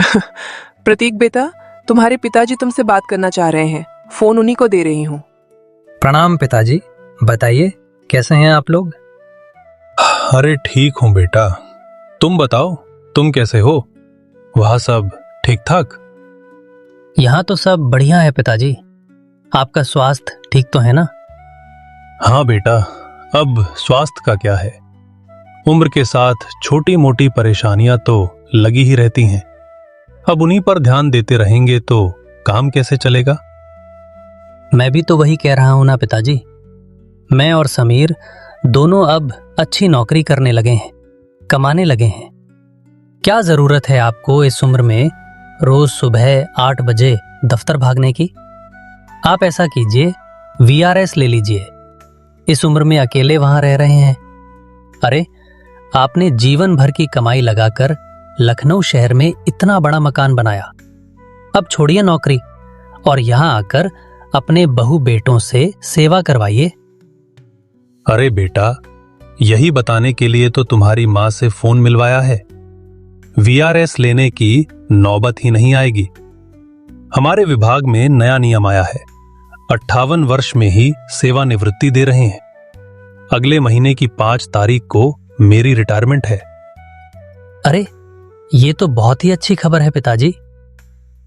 प्रतीक बेटा, तुम्हारे पिताजी तुमसे बात करना चाह रहे हैं। फोन उन्हीं को दे रही हूँ। प्रणाम पिताजी, बताइए कैसे हैं आप लोग? अरे ठीक हूँ बेटा, तुम बताओ तुम कैसे हो? वहाँ सब ठीक ठाक? यहाँ तो सब बढ़िया है पिताजी। आपका स्वास्थ्य ठीक तो है ना? हाँ बेटा, अब स्वास्थ्य का क्या है, उम्र के साथ छोटी मोटी परेशानियां तो लगी ही रहती हैं। अब उन्हीं पर ध्यान देते रहेंगे तो काम कैसे चलेगा? मैं भी तो वही कह रहा हूं ना पिताजी। मैं और समीर दोनों अब अच्छी नौकरी करने लगे हैं, कमाने लगे हैं। क्या जरूरत है आपको इस उम्र में रोज सुबह 8 बजे दफ्तर भागने की? आप ऐसा कीजिए, VRS ले लीजिए। इस उम्र में अकेले वहां रह रहे हैं। अरे, आपने जीवन भर की कमाई लगाकर लखनऊ शहर में इतना बड़ा मकान बनाया। अब छोड़िए नौकरी और यहां आकर अपने बहू बेटों से सेवा करवाइए। अरे बेटा, यही बताने के लिए तो तुम्हारी माँ से फोन मिलवाया है। VRS लेने की नौबत ही नहीं आएगी। हमारे विभाग में नया नियम आया है, 58 वर्ष में ही सेवानिवृत्ति दे रहे हैं। अगले महीने की 5 तारीख को मेरी रिटायरमेंट है। अरे, ये तो बहुत ही अच्छी खबर है पिताजी।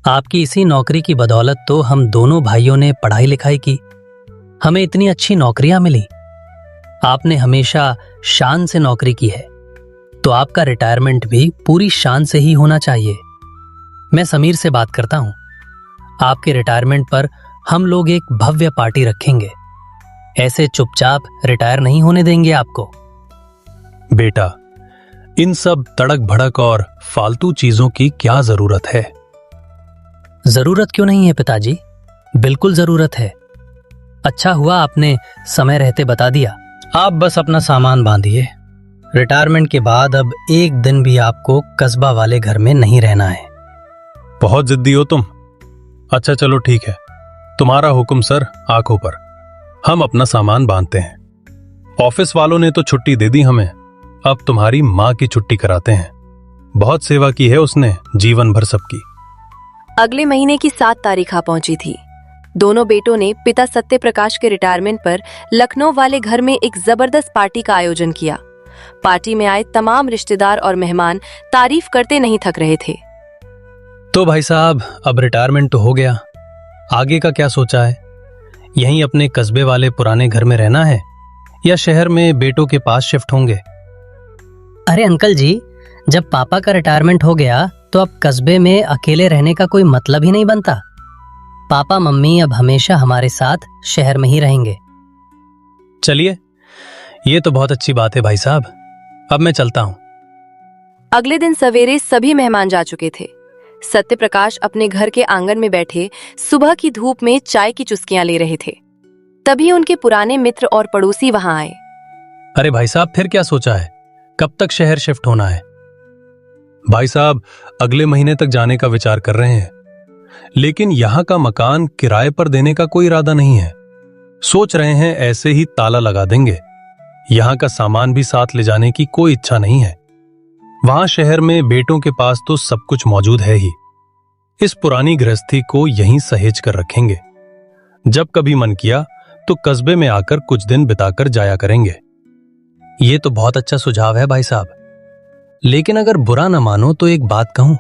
आपकी इसी नौकरी की बदौलत तो हम दोनों भाइयों ने पढ़ाई लिखाई की, हमें इतनी अच्छी नौकरियां मिली। आपने हमेशा शान से नौकरी की है, तो आपका रिटायरमेंट भी पूरी शान से ही होना चाहिए। मैं समीर से बात करता हूं। आपके रिटायरमेंट पर हम लोग एक भव्य पार्टी रखेंगे। ऐसे चुपचाप रिटायर नहीं होने देंगे आपको। बेटा, इन सब तड़क भड़क और फालतू चीजों की क्या जरूरत है? जरूरत क्यों नहीं है पिताजी, बिल्कुल जरूरत है। अच्छा हुआ आपने समय रहते बता दिया। आप बस अपना सामान बांधिए। रिटायरमेंट के बाद अब एक दिन भी आपको कस्बा वाले घर में नहीं रहना है। बहुत जिद्दी हो तुम। अच्छा चलो ठीक है, तुम्हारा हुक्म सर, आंखों पर। हम अपना सामान बांधते हैं। ऑफिस वालों ने तो छुट्टी दे दी हमें, अब तुम्हारी माँ की छुट्टी कराते हैं। बहुत सेवा की है उसने जीवन भर सबकी। अगले महीने की 7 तारीख आ पहुंची थी। दोनों बेटों ने पिता सत्य प्रकाश के रिटायरमेंट पर लखनऊ वाले घर में एक जबरदस्त पार्टी का आयोजन किया। पार्टी में आए तमाम रिश्तेदार और मेहमान तारीफ करते नहीं थक रहे थे। तो भाई साहब, अब रिटायरमेंट तो हो गया, आगे का क्या सोचा है? यहीं अपने कस्बे वाले पुराने घर में रहना है या शहर में बेटों के पास शिफ्ट होंगे? अरे अंकल जी, जब पापा का रिटायरमेंट हो गया तो अब कस्बे में अकेले रहने का कोई मतलब ही नहीं बनता। पापा मम्मी अब हमेशा हमारे साथ शहर में ही रहेंगे। चलिए, ये तो बहुत अच्छी बात है भाई साहब, अब मैं चलता हूँ। अगले दिन सवेरे सभी मेहमान जा चुके थे। सत्य प्रकाश अपने घर के आंगन में बैठे सुबह की धूप में चाय की चुस्कियां ले रहे थे। तभी उनके पुराने मित्र और पड़ोसी वहां आए। अरे भाई साहब, फिर क्या सोचा है? कब तक शहर शिफ्ट होना है? भाई साहब, अगले महीने तक जाने का विचार कर रहे हैं, लेकिन यहाँ का मकान किराए पर देने का कोई इरादा नहीं है। सोच रहे हैं ऐसे ही ताला लगा देंगे। यहाँ का सामान भी साथ ले जाने की कोई इच्छा नहीं है। वहां शहर में बेटों के पास तो सब कुछ मौजूद है ही। इस पुरानी गृहस्थी को यहीं सहेज कर रखेंगे। जब कभी मन किया तो कस्बे में आकर कुछ दिन बिताकर जाया करेंगे। ये तो बहुत अच्छा सुझाव है भाई साहब, लेकिन अगर बुरा न मानो तो एक बात कहूं।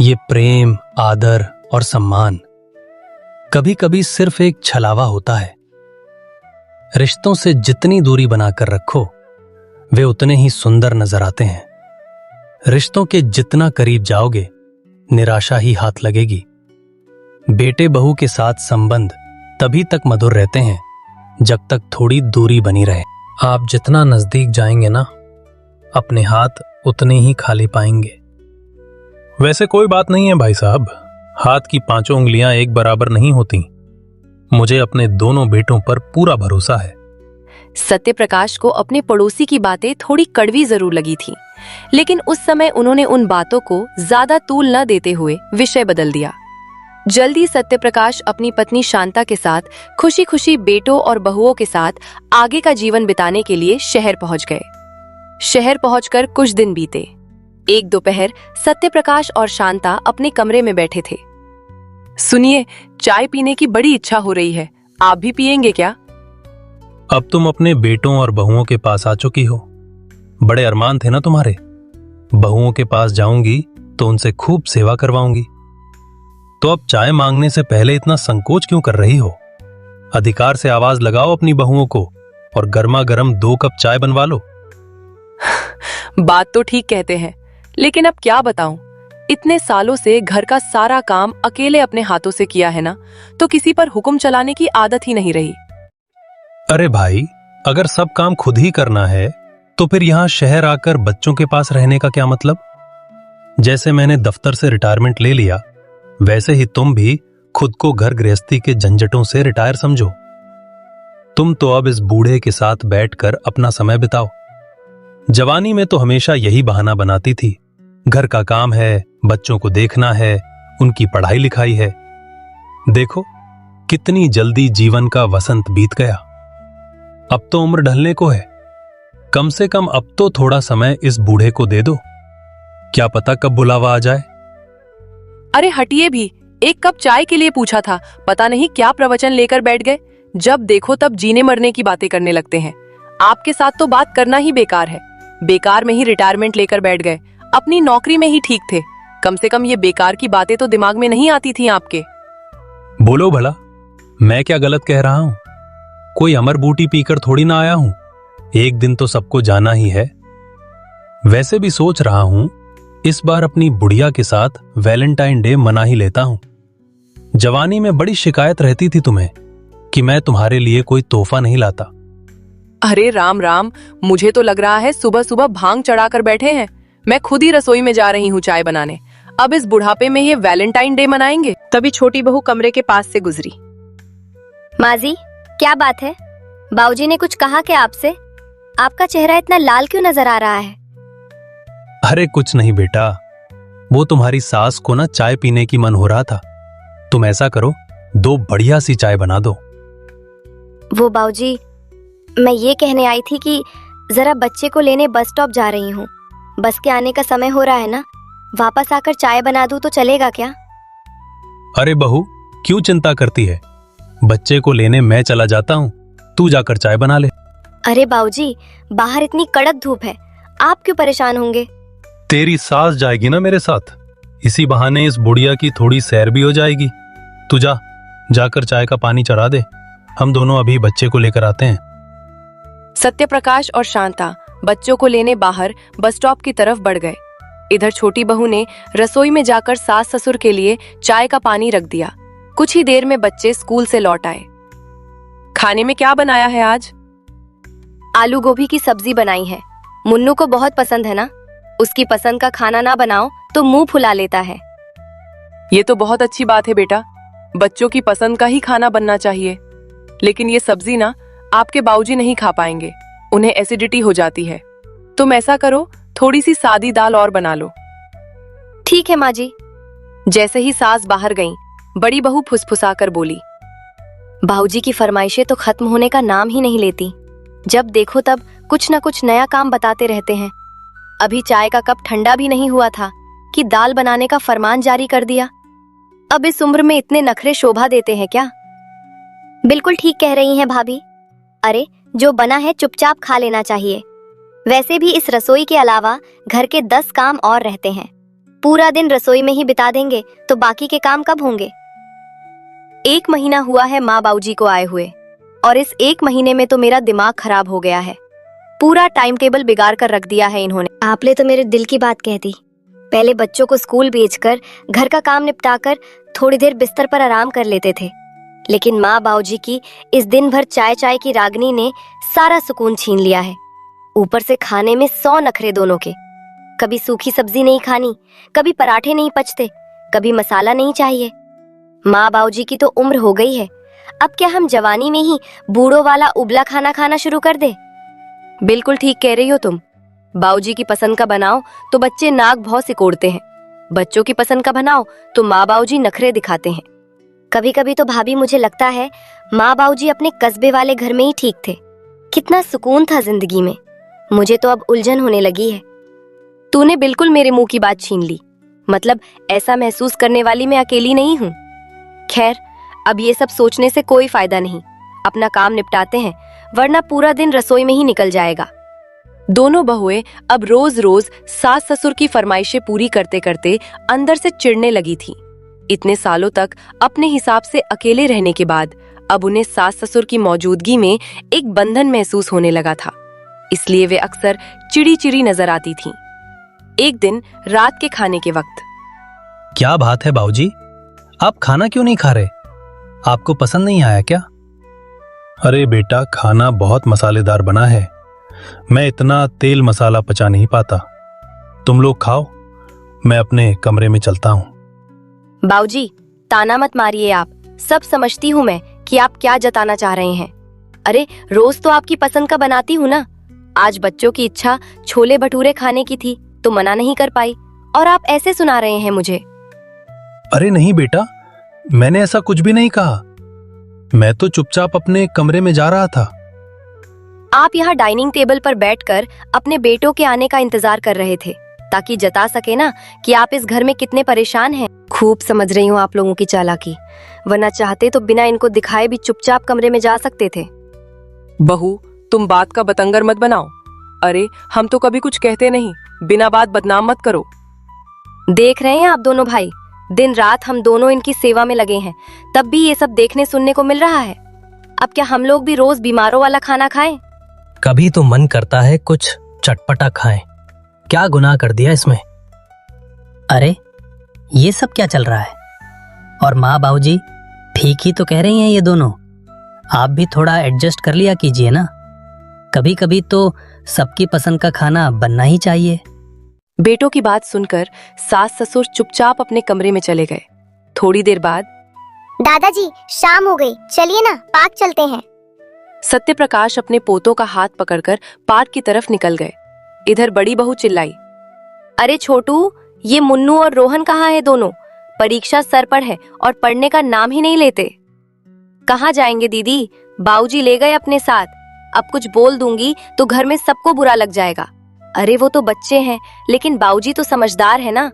ये प्रेम, आदर और सम्मान कभी कभी सिर्फ एक छलावा होता है। रिश्तों से जितनी दूरी बनाकर रखो, वे उतने ही सुंदर नजर आते हैं। रिश्तों के जितना करीब जाओगे, निराशा ही हाथ लगेगी। बेटे बहू के साथ संबंध तभी तक मधुर रहते हैं जब तक थोड़ी दूरी बनी रहे। आप जितना नजदीक जाएंगे ना, अपने हाथ उतने ही खाली पाएंगे। वैसे कोई बात नहीं है भाई साहब, हाथ की 5 उंगलियां एक बराबर नहीं होती। मुझे अपने दोनों बेटों पर पूरा भरोसा है। सत्य प्रकाश को अपने पड़ोसी की बातें थोड़ी कड़वी जरूर लगी थी, लेकिन उस समय उन्होंने उन बातों को ज्यादा तूल न देते हुए विषय बदल दिया। जल्दी सत्य प्रकाश अपनी पत्नी शांता के साथ खुशी खुशी बेटों और बहुओं के साथ आगे का जीवन बिताने के लिए शहर पहुंच गए। शहर पहुंचकर कुछ दिन बीते। एक दोपहर सत्यप्रकाश और शांता अपने कमरे में बैठे थे। सुनिए, चाय पीने की बड़ी इच्छा हो रही है, आप भी पियेंगे क्या? अब तुम अपने बेटों और बहुओं के पास आ चुकी हो। बड़े अरमान थे ना तुम्हारे। बहुओं के पास जाऊंगी तो उनसे खूब सेवा करवाऊंगी। तो अब चाय मांगने से पहले इतना संकोच क्यों कर रही हो? अधिकार से आवाज लगाओ अपनी बहुओं को और गर्मा गर्म 2 कप चाय बनवा लो। बात तो ठीक कहते हैं, लेकिन अब क्या बताऊं, इतने सालों से घर का सारा काम अकेले अपने हाथों से किया है ना, तो किसी पर हुक्म चलाने की आदत ही नहीं रही। अरे भाई, अगर सब काम खुद ही करना है तो फिर यहां शहर आकर बच्चों के पास रहने का क्या मतलब? जैसे मैंने दफ्तर से रिटायरमेंट ले लिया, वैसे ही तुम भी खुद को घर गृहस्थी के झंझटों से रिटायर समझो। तुम तो अब इस बूढ़े के साथ बैठकर अपना समय बिताओ। जवानी में तो हमेशा यही बहाना बनाती थी, घर का काम है, बच्चों को देखना है, उनकी पढ़ाई लिखाई है। देखो कितनी जल्दी जीवन का वसंत बीत गया। अब तो उम्र ढलने को है। कम से कम अब तो थोड़ा समय इस बूढ़े को दे दो। क्या पता कब बुलावा आ जाए। अरे हटिए भी, 1 कप चाय के लिए पूछा था, पता नहीं क्या प्रवचन लेकर बैठ गए। जब देखो तब जीने मरने की बातें करने लगते हैं। आपके साथ तो बात करना ही बेकार है। बेकार में ही रिटायरमेंट लेकर बैठ गए, अपनी नौकरी में ही ठीक थे। कम से कम ये बेकार की बातें तो दिमाग में नहीं आती थी आपके। बोलो भला, मैं क्या गलत कह रहा हूं? कोई अमर बूटी पीकर थोड़ी ना आया हूं। एक दिन तो सबको जाना ही है। वैसे भी सोच रहा हूं इस बार अपनी बुढ़िया के साथ वैलेंटाइन डे मना ही लेता हूं। जवानी में बड़ी शिकायत रहती थी तुम्हें कि मैं तुम्हारे लिए कोई तोहफा नहीं लाता। अरे राम राम, मुझे तो लग रहा है सुबह सुबह भांग चढ़ाकर बैठे हैं। मैं खुद ही रसोई में जा रही हूँ चाय बनाने। अब इस बुढ़ापे में ये वैलेंटाइन डे मनाएंगे? तभी छोटी बहू कमरे के पास से गुजरी। माँ जी, क्या बात है? बाबूजी ने कुछ कहा क्या आपसे? आपका चेहरा इतना लाल क्यों नजर आ रहा है? अरे कुछ नहीं बेटा, वो तुम्हारी सास को ना चाय पीने की मन हो रहा था। तुम ऐसा करो, 2 बढ़िया सी चाय बना दो। वो बाबूजी, मैं ये कहने आई थी कि जरा बच्चे को लेने बस स्टॉप जा रही हूँ। बस के आने का समय हो रहा है ना, वापस आकर चाय बना दूँ तो चलेगा क्या? अरे बहू, क्यों चिंता करती है? बच्चे को लेने मैं चला जाता हूँ, तू जाकर चाय बना ले। अरे बाबूजी, बाहर इतनी कड़क धूप है, आप क्यों परेशान होंगे? तेरी सास जाएगी ना मेरे साथ, इसी बहाने इस बुढ़िया की थोड़ी सैर भी हो जाएगी। तू जाकर चाय का पानी चढ़ा दे, हम दोनों अभी बच्चे को लेकर आते हैं। सत्यप्रकाश और शांता बच्चों को लेने बाहर बस स्टॉप की तरफ बढ़ गए। इधर छोटी बहू ने रसोई में जाकर सास ससुर के लिए चाय का पानी रख दिया। कुछ ही देर में बच्चे स्कूल से लौट आए। खाने में क्या बनाया है आज? आलू गोभी की सब्जी बनाई है। मुन्नू को बहुत पसंद है ना, उसकी पसंद का खाना ना बनाओ तो मुंह फुला लेता है। ये तो बहुत अच्छी बात है बेटा, बच्चों की पसंद का ही खाना बनना चाहिए। लेकिन ये सब्जी ना आपके बाबूजी नहीं खा पाएंगे, उन्हें एसिडिटी हो जाती है। तुम ऐसा करो, थोड़ी सी सादी दाल और बना लो। ठीक है माँ जी। जैसे ही सास बाहर गईं, बड़ी बहू फुसफुसाकर बोली, बाबूजी की फरमाइशें तो खत्म होने का नाम ही नहीं लेती। जब देखो तब कुछ न कुछ नया काम बताते रहते हैं। अभी चाय का कप ठंडा भी नहीं हुआ था कि दाल बनाने का फरमान जारी कर दिया। अब इस उम्र में इतने नखरे शोभा देते हैं क्या? बिल्कुल ठीक कह रही हैं भाभी। अरे जो बना है चुपचाप खा लेना चाहिए। वैसे भी इस रसोई के अलावा घर के 10 काम और रहते हैं। पूरा दिन रसोई में ही बिता देंगे तो बाकी के काम कब होंगे? 1 महीना हुआ है माँ बाबूजी को आए हुए, और इस 1 महीने में तो मेरा दिमाग खराब हो गया है। पूरा टाइम टेबल बिगाड़ कर रख दिया है इन्होंने। आपने तो मेरे दिल की बात कह दी। पहले बच्चों को स्कूल भेजकर घर का काम निपटाकर थोड़ी देर बिस्तर पर आराम कर लेते थे, लेकिन माँ बाबूजी की इस दिन भर चाय चाय की रागनी ने सारा सुकून छीन लिया है। ऊपर से खाने में 100 नखरे दोनों के। कभी सूखी सब्जी नहीं खानी, कभी पराठे नहीं पचते, कभी मसाला नहीं चाहिए। माँ बाबूजी की तो उम्र हो गई है, अब क्या हम जवानी में ही बूढ़ों वाला उबला खाना खाना शुरू कर दे? बिल्कुल ठीक कह रही हो तुम। बाबूजी की पसंद का बनाओ तो बच्चे नाक भौं सिकोड़ते हैं, बच्चों की पसंद का बनाओ तो माँ बाबूजी नखरे दिखाते हैं। कभी कभी तो भाभी मुझे लगता है माँ बाबूजी अपने कस्बे वाले घर में ही ठीक थे। कितना सुकून था जिंदगी में। मुझे तो अब उलझन होने लगी है। तूने बिल्कुल मेरे मुंह की बात छीन ली। मतलब ऐसा महसूस करने वाली मैं अकेली नहीं हूँ। खैर, अब ये सब सोचने से कोई फायदा नहीं। अपना काम निपटाते हैं, वरना पूरा दिन रसोई में ही निकल जाएगा। दोनों बहुएं अब रोज रोज सास ससुर की फरमाइशें पूरी करते करते अंदर से चिढ़ने लगी थीं। इतने सालों तक अपने हिसाब से अकेले रहने के बाद अब उन्हें सास ससुर की मौजूदगी में एक बंधन महसूस होने लगा था। इसलिए वे अक्सर चिड़ी चिड़ी नजर आती थीं। एक दिन रात के खाने के वक्त, क्या बात है बाबूजी, आप खाना क्यों नहीं खा रहे? आपको पसंद नहीं आया क्या? अरे बेटा, खाना बहुत मसालेदार बना है, मैं इतना तेल मसाला पचा नहीं पाता। तुम लोग खाओ, मैं अपने कमरे में चलता हूँ। बाऊजी, ताना मत मारिए आप। सब समझती हूँ मैं कि आप क्या जताना चाह रहे हैं। अरे रोज तो आपकी पसंद का बनाती हूँ ना। आज बच्चों की इच्छा छोले भटूरे खाने की थी तो मना नहीं कर पाई, और आप ऐसे सुना रहे हैं मुझे। अरे नहीं बेटा, मैंने ऐसा कुछ भी नहीं कहा। मैं तो चुपचाप अपने कमरे में जा रहा था। आप यहाँ डाइनिंग टेबल पर बैठकर अपने बेटों के आने का इंतजार कर रहे थे, ताकि जता सके ना कि आप इस घर में कितने परेशान हैं। खूब समझ रही हूँ आप लोगों की चालाकी, वरना चाहते तो बिना इनको दिखाए भी चुपचाप कमरे में जा सकते थे। बहू, तुम बात का बतंगर मत बनाओ। अरे हम तो कभी कुछ कहते नहीं, बिना बात बदनाम मत करो। देख रहे हैं आप दोनों भाई, दिन रात हम दोनों इनकी सेवा में लगे हैं, तब भी ये सब देखने सुनने को मिल रहा है। अब क्या हम लोग भी रोज बीमारों वाला खाना खाएं? कभी तो मन करता है कुछ चटपटा खाएं। क्या गुनाह कर दिया इसमें? अरे ये सब क्या चल रहा है? और माँ बाबूजी ठीक ही तो कह रही हैं ये दोनों। आप भी थोड़ा एडजस्ट कर लिया कीजिए ना। कभी कभी तो सबकी पसंद का खाना बनना ही चाहिए। बेटों की बात सुनकर सास ससुर चुपचाप अपने कमरे में चले गए। थोड़ी देर बाद दादाजी, शाम हो गई, चलिए ना पार्क चलते हैं। सत्यप्रकाश अपने पोतों का हाथ पकड़कर पार्क की तरफ निकल गए। इधर बड़ी बहू चिल्लाई, अरे छोटू, ये मुन्नू और रोहन कहाँ है? दोनों परीक्षा सर पर है और पढ़ने का नाम ही नहीं लेते। कहाँ जाएंगे दीदी? बाऊजी ले गए अपने साथ। अब कुछ बोल दूंगी तो घर में सबको बुरा लग जाएगा। अरे वो तो बच्चे हैं, लेकिन बाऊजी तो समझदार है ना।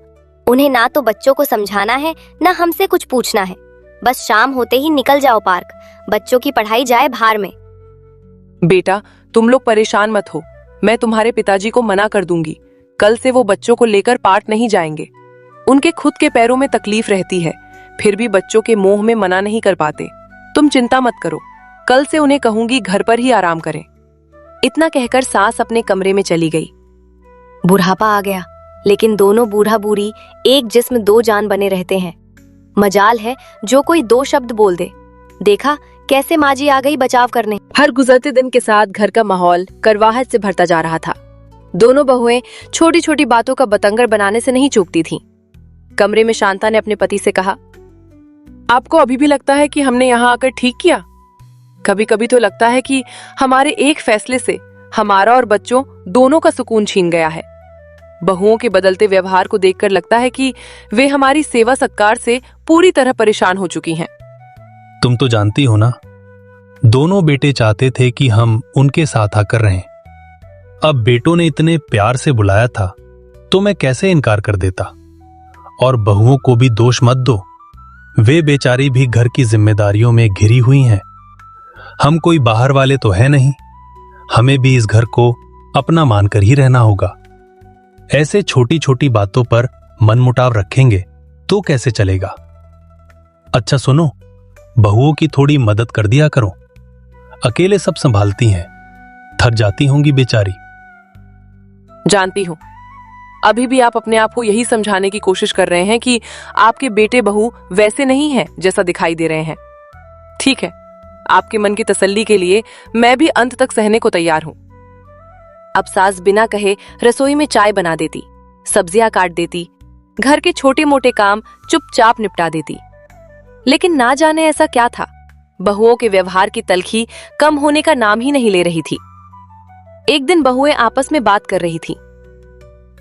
उन्हें ना तो बच्चों को समझाना है, ना हमसे कुछ पूछना है। बस शाम होते ही निकल जाओ पार्क, बच्चों की पढ़ाई जाए भार में। बेटा, तुम लोग परेशान मत हो, मैं तुम्हारे पिताजी को मना कर दूंगी। कल से वो बच्चों को लेकर पार्क नहीं जाएंगे। उनके खुद के पैरों में तकलीफ रहती है, फिर भी बच्चों के मोह में मना नहीं कर पाते। तुम चिंता मत करो, कल से उन्हें कहूंगी घर पर ही आराम करें। इतना कहकर सास अपने कमरे में चली गई। बुढ़ापा आ गया, लेकिन दोनों बूढ़ा बूढ़ी एक जिस्म दो जान बने रहते हैं। मजाल है जो कोई दो शब्द बोल दे। देखा कैसे माँ जी आ गई बचाव करने। हर गुजरते दिन के साथ घर का माहौल करवाहट से भरता जा रहा था। दोनों बहुएं छोटी छोटी बातों का बतंगर बनाने से नहीं चूकती थीं। कमरे में शांता ने अपने पति से कहा, आपको अभी भी लगता है कि हमने यहाँ आकर ठीक किया? कभी कभी तो लगता है कि हमारे एक फैसले से हमारा और बच्चों दोनों का सुकून छीन गया है। बहुओं के बदलते व्यवहार को देखकर लगता है कि वे हमारी सेवा सत्कार से पूरी तरह परेशान हो चुकी हैं। तुम तो जानती हो ना, दोनों बेटे चाहते थे कि हम उनके साथ आकर रहें। अब बेटों ने इतने प्यार से बुलाया था तो मैं कैसे इनकार कर देता। और बहुओं को भी दोष मत दो, वे बेचारी भी घर की जिम्मेदारियों में घिरी हुई हैं। हम कोई बाहर वाले तो है नहीं, हमें भी इस घर को अपना मानकर ही रहना होगा। ऐसे छोटी छोटी बातों पर मनमुटाव रखेंगे तो कैसे चलेगा? अच्छा सुनो, बहुओं की थोड़ी मदद कर दिया करो, अकेले सब संभालती हैं, थक जाती होंगी बेचारी। जानती हूँ, अभी भी आप अपने आप को यही समझाने की कोशिश कर रहे हैं कि आपके बेटे बहू वैसे नहीं हैं जैसा दिखाई दे रहे हैं। ठीक है, आपके मन की तसल्ली के लिए मैं भी अंत तक सहने को तैयार हूँ। अब सास बिना कहे रसोई में चाय बना देती, सब्जियां काट देती, घर के छोटे मोटे काम चुपचाप निपटा देती। लेकिन ना जाने ऐसा क्या था, बहुओं के व्यवहार की तलखी कम होने का नाम ही नहीं ले रही थी। एक दिन बहुएं आपस में बात कर रही थी।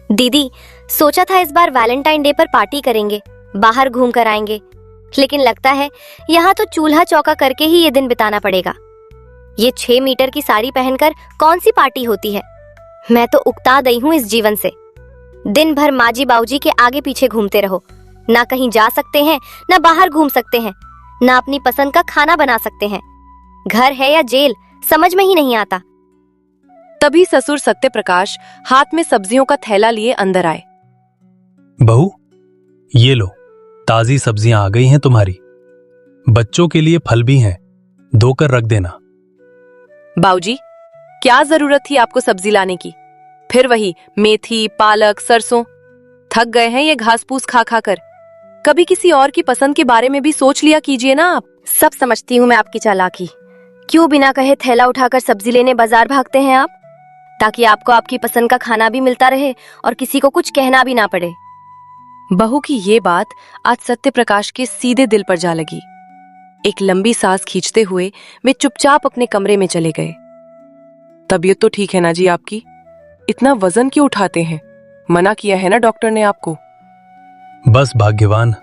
दीदी, सोचा था इस बार वैलेंटाइन डे पर पार्टी करेंगे, बाहर घूम कर आएंगे, लेकिन लगता है यहाँ तो चूल्हा चौका करके ही ये दिन बिताना पड़ेगा। ये 6 मीटर की साड़ी पहनकर कौन सी पार्टी होती है? मैं तो उकता गई हूँ इस जीवन से। दिन भर माजी बाऊजी के आगे पीछे घूमते रहो। ना कहीं जा सकते हैं, ना बाहर घूम सकते हैं, ना अपनी पसंद का खाना बना सकते हैं। घर है या जेल, समझ में ही नहीं आता। तभी ससुर सत्य प्रकाश हाथ में सब्जियों का थैला लिए अंदर आए। बहू, ये लो, ताजी सब्जियां आ गई हैं तुम्हारी। बच्चों के लिए फल भी हैं, धोकर रख देना। बाऊजी, क्या जरूरत थी आपको सब्जी लाने की? फिर वही मेथी, पालक, सरसों। थक गए हैं ये घास फूस खा खा कर। कभी किसी और की पसंद के बारे में भी सोच लिया कीजिए ना आप। सब समझती हूँ मैं आपकी चालाकी। क्यों बिना कहे थैला उठाकर सब्जी लेने बाजार भागते हैं आप? ताकि आपको आपकी पसंद का खाना भी मिलता रहे और किसी को कुछ कहना भी ना पड़े। बहू की ये बात आज सत्य प्रकाश के सीधे दिल पर जा लगी। एक लंबी सांस खींचते हुए वे चुपचाप अपने कमरे में चले गए। तबीयत तो ठीक है ना जी आपकी? इतना वजन क्यों उठाते हैं? मना किया है ना डॉक्टर ने आपको? बस भाग्यवान,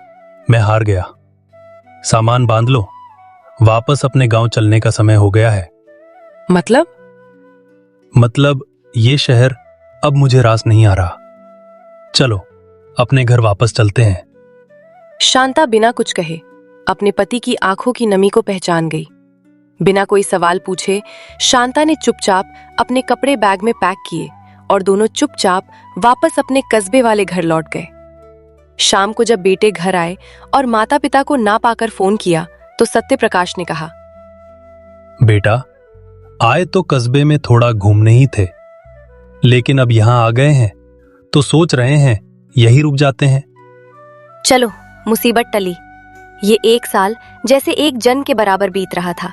मैं हार गया। सामान बांध लो, वापस अपने गांव चलने का समय हो गया है। मतलब ये शहर अब मुझे रास नहीं आ रहा। चलो अपने घर वापस चलते हैं। शांता बिना कुछ कहे अपने पति की आंखों की नमी को पहचान गई। बिना कोई सवाल पूछे शांता ने चुपचाप अपने कपड़े बैग में पैक किए और दोनों चुपचाप वापस अपने कस्बे वाले घर लौट गए। शाम को जब बेटे घर आए और माता पिता को ना पाकर फोन किया तो सत्य प्रकाश ने कहा, बेटा, आए तो कस्बे में थोड़ा घूमने ही थे, लेकिन अब यहां आ गए हैं तो सोच रहे हैं यही रुक जाते हैं। चलो, मुसीबत टली। ये 1 साल जैसे एक जन्म के बराबर बीत रहा था।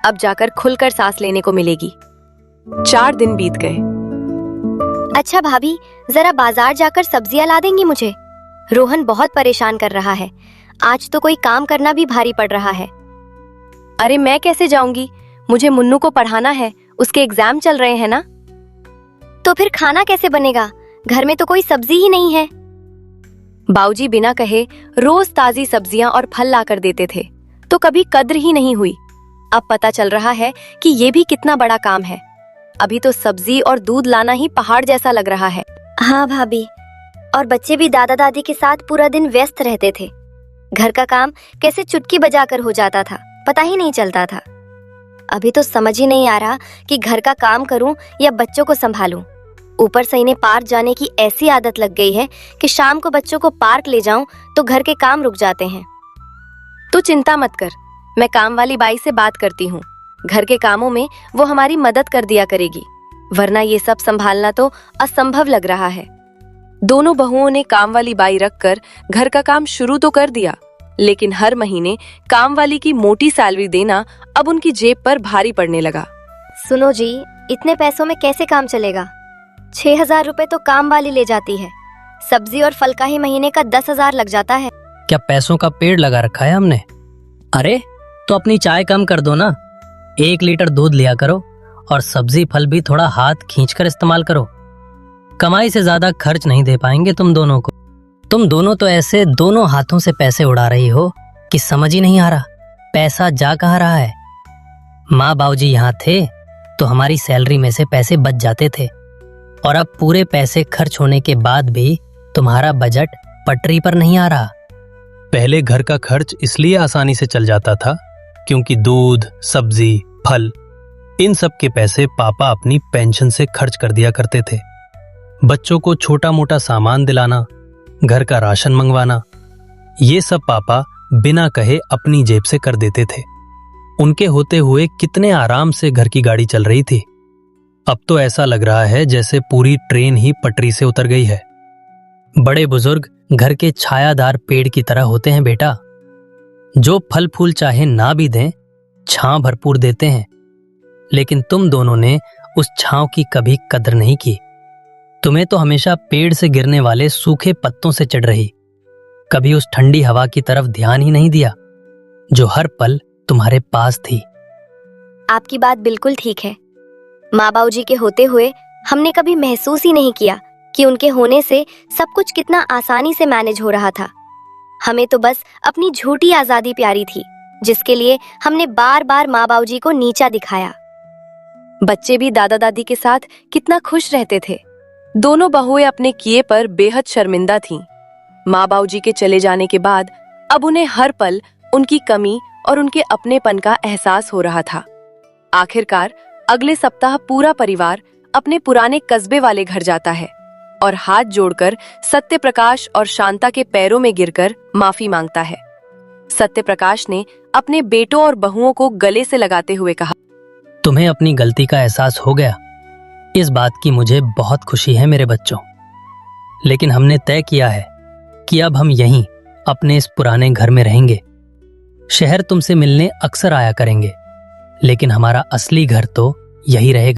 अब जाकर खुलकर सांस लेने को मिलेगी। 4 दिन बीत गए। अच्छा भाभी, जरा बाजार जाकर सब्जियां ला देंगी मुझे? रोहन बहुत परेशान कर रहा है। आज तो कोई काम करना भी भारी पड़ रहा है। अरे मैं कैसे जाऊंगी? मुझे मुन्नू को पढ़ाना है, उसके एग्जाम चल रहे हैं ना। तो फिर खाना कैसे बनेगा? घर में तो कोई सब्जी ही नहीं है। बाऊजी बिना कहे रोज ताजी सब्जियां और फल लाकर देते थे, तो कभी कद्र ही नहीं हुई। अब पता चल रहा है कि ये भी कितना बड़ा काम है। अभी तो सब्जी और दूध लाना ही पहाड़ जैसा लग रहा है। हाँ भाभी, और बच्चे भी दादा दादी के साथ पूरा दिन व्यस्त रहते थे। घर का काम कैसे चुटकी बजाकर हो जाता था, पता ही नहीं चलता था। अभी तो समझ ही नहीं आ रहा कि घर का काम करूं या बच्चों को संभालूं। ऊपर से इन्हें पार्क जाने की ऐसी आदत लग गई है कि शाम को बच्चों को पार्क ले जाऊं तो घर के काम रुक जाते हैं। तू चिंता मत कर, मैं काम वाली बाई से बात करती हूँ। घर के कामों में वो हमारी मदद कर दिया करेगी, वरना ये सब संभालना तो असंभव लग रहा है। दोनों बहुओं ने काम वाली बाई रखकर घर का काम शुरू तो कर दिया, लेकिन हर महीने काम वाली की मोटी सैलरी देना अब उनकी जेब पर भारी पड़ने लगा। सुनो जी, इतने पैसों में कैसे काम चलेगा? 6,000 रुपए तो काम वाली ले जाती है। सब्जी और फल का ही महीने का 10,000 लग जाता है। क्या पैसों का पेड़ लगा रखा है हमने? अरे तो अपनी चाय कम कर दो ना। 1 लीटर दूध लिया करो और सब्जी फल भी थोड़ा हाथ खींचकर इस्तेमाल करो। कमाई से ज्यादा खर्च नहीं दे पाएंगे तुम दोनों को। तुम दोनों तो ऐसे दोनों हाथों से पैसे उड़ा रही हो कि समझ ही नहीं आ रहा पैसा जा कहाँ रहा है। माँ बाबूजी यहाँ थे तो हमारी सैलरी में से पैसे बच जाते थे, और अब पूरे पैसे खर्च होने के बाद भी तुम्हारा बजट पटरी पर नहीं आ रहा। पहले घर का खर्च इसलिए आसानी से चल जाता था क्योंकि दूध, सब्जी, फल, इन सब के पैसे पापा अपनी पेंशन से खर्च कर दिया करते थे। बच्चों को छोटा मोटा सामान दिलाना, घर का राशन मंगवाना, ये सब पापा बिना कहे अपनी जेब से कर देते थे। उनके होते हुए कितने आराम से घर की गाड़ी चल रही थी। अब तो ऐसा लग रहा है जैसे पूरी ट्रेन ही पटरी से उतर गई है। बड़े बुजुर्ग घर के छायादार पेड़ की तरह होते हैं बेटा, जो फल फूल चाहे ना भी दें, छांव भरपूर देते हैं। लेकिन तुम दोनों ने उस छांव की कभी कदर नहीं की। तुम्हें तो हमेशा पेड़ से गिरने वाले सूखे पत्तों से चिढ़ रही, कभी उस ठंडी हवा की तरफ ध्यान ही नहीं दिया जो हर पल तुम्हारे पास थी। आपकी बात बिल्कुल ठीक है। माँ बाबूजी के होते हुए हमने कभी महसूस ही नहीं किया कि उनके होने से सब कुछ कितना आसानी से मैनेज हो रहा था। हमें तो बस अपनी झूठी आजादी प्यारी थी, जिसके लिए हमने बार बार माँ बाबूजी को नीचा दिखाया। बच्चे भी दादा दादी के साथ कितना खुश रहते थे। दोनों बहुएं अपने किए पर बेहद शर्मिंदा थीं। माँ बाबूजी के चले जाने के बाद अब उन्हें हर पल उनकी कमी और उनके अपनेपन का एहसास हो रहा था। आखिरकार अगले सप्ताह पूरा परिवार अपने पुराने कस्बे वाले घर जाता है और हाथ जोड़कर सत्यप्रकाश और शांता के पैरों में गिरकर माफी मांगता है। सत्यप्रकाश ने अपने बेटों और बहुओं को गले से लगाते हुए कहा, तुम्हें अपनी गलती का एहसास हो गया, इस बात की मुझे बहुत खुशी है मेरे बच्चों। लेकिन हमने तय किया है कि अब हम यहीं अपने इस पुराने घर में रहेंगे। शहर तुमसे मिलने अक्सर आया करेंगे, लेकिन हमारा असली घर तो यही रहेगा।